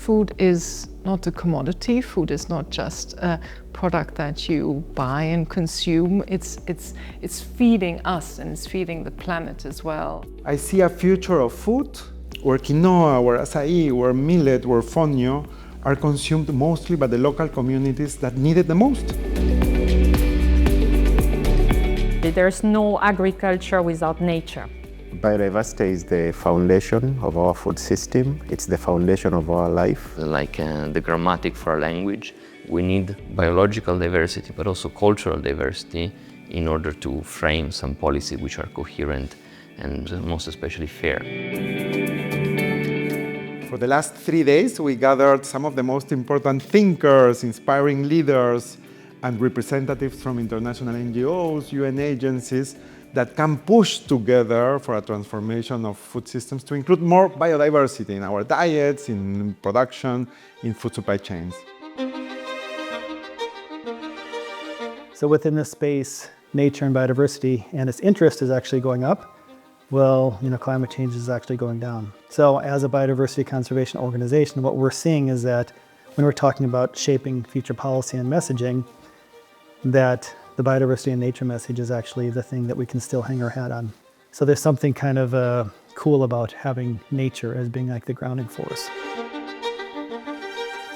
food is not a commodity. Food is not just a product that you buy and consume. It's feeding us and it's feeding the planet as well. I see a future of food where quinoa, where acai, where millet, where fonio are consumed mostly by the local communities that need it the most. There's no agriculture without nature. Biodiversity is the foundation of our food system. It's the foundation of our life. Like the grammatic for our language, we need biological diversity, but also cultural diversity in order to frame some policies which are coherent and most especially fair. For the last 3 days, we gathered some of the most important thinkers, inspiring leaders, and representatives from international NGOs, UN agencies, that can push together for a transformation of food systems to include more biodiversity in our diets, in production, in food supply chains. So within this space, nature and biodiversity and its interest is actually going up. Well, climate change is actually going down. So as a biodiversity conservation organization, what we're seeing is that when we're talking about shaping future policy and messaging, that the biodiversity and nature message is actually the thing that we can still hang our hat on. So there's something kind of cool about having nature as being like the grounding force.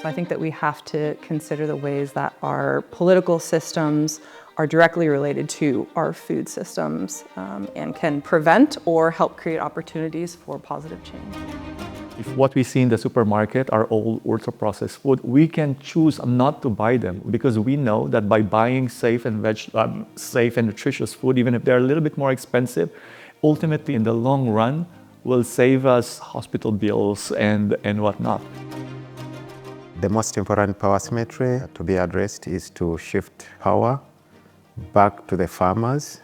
So I think that we have to consider the ways that our political systems are directly related to our food systems and can prevent or help create opportunities for positive change. If what we see in the supermarket are all ultra-processed food, we can choose not to buy them because we know that by buying safe and nutritious food, even if they're a little bit more expensive, ultimately in the long run will save us hospital bills and whatnot. The most important power symmetry to be addressed is to shift power back to the farmers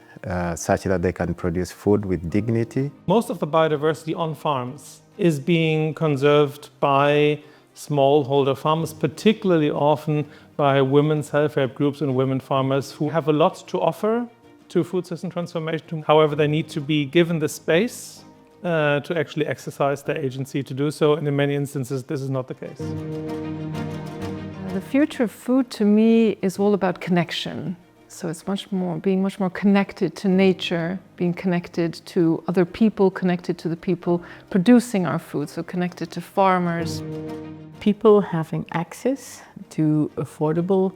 such that they can produce food with dignity. Most of the biodiversity on farms is being conserved by smallholder farmers, particularly often by women's self-help groups and women farmers who have a lot to offer to food system transformation. However, they need to be given the space to actually exercise their agency to do so, and in many instances this is not the case. The future of food to me is all about connection. So it's being much more connected to nature, being connected to other people, connected to the people producing our food, so connected to farmers. People having access to affordable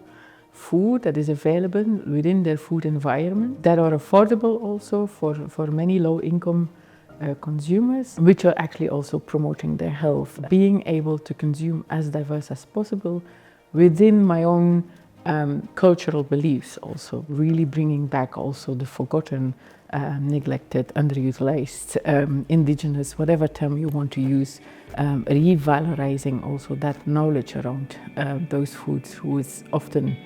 food that is available within their food environment, that are affordable also for many low-income consumers, which are actually also promoting their health. Being able to consume as diverse as possible within my own cultural beliefs, also really bringing back also the forgotten, neglected, underutilized, indigenous, whatever term you want to use, revalorizing also that knowledge around those foods who is often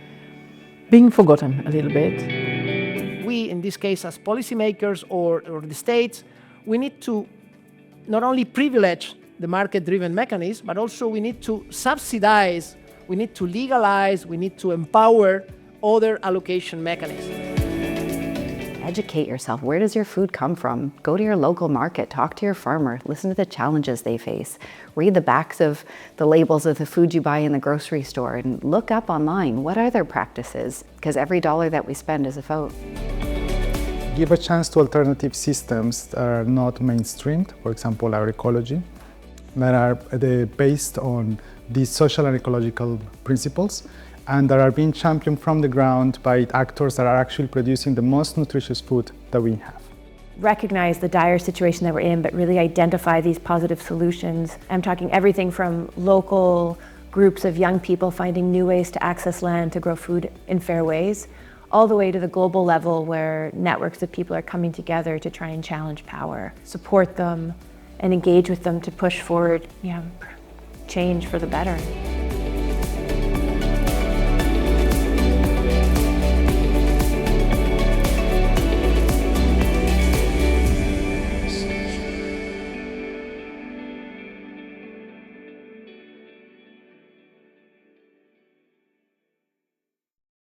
being forgotten a little bit. We, in this case, as policymakers or the states, we need to not only privilege the market-driven mechanism, but also we need to subsidize, we need to legalize, we need to empower other allocation mechanisms. Educate yourself. Where does your food come from? Go to your local market, talk to your farmer, listen to the challenges they face. Read the backs of the labels of the food you buy in the grocery store and look up online. What are their practices? Because every dollar that we spend is a vote. Give a chance to alternative systems that are not mainstreamed, for example, agroecology, that are based on these social and ecological principles, and that are being championed from the ground by actors that are actually producing the most nutritious food that we have. Recognize the dire situation that we're in, but really identify these positive solutions. I'm talking everything from local groups of young people finding new ways to access land to grow food in fair ways, all the way to the global level where networks of people are coming together to try and challenge power, support them, and engage with them to push forward change for the better.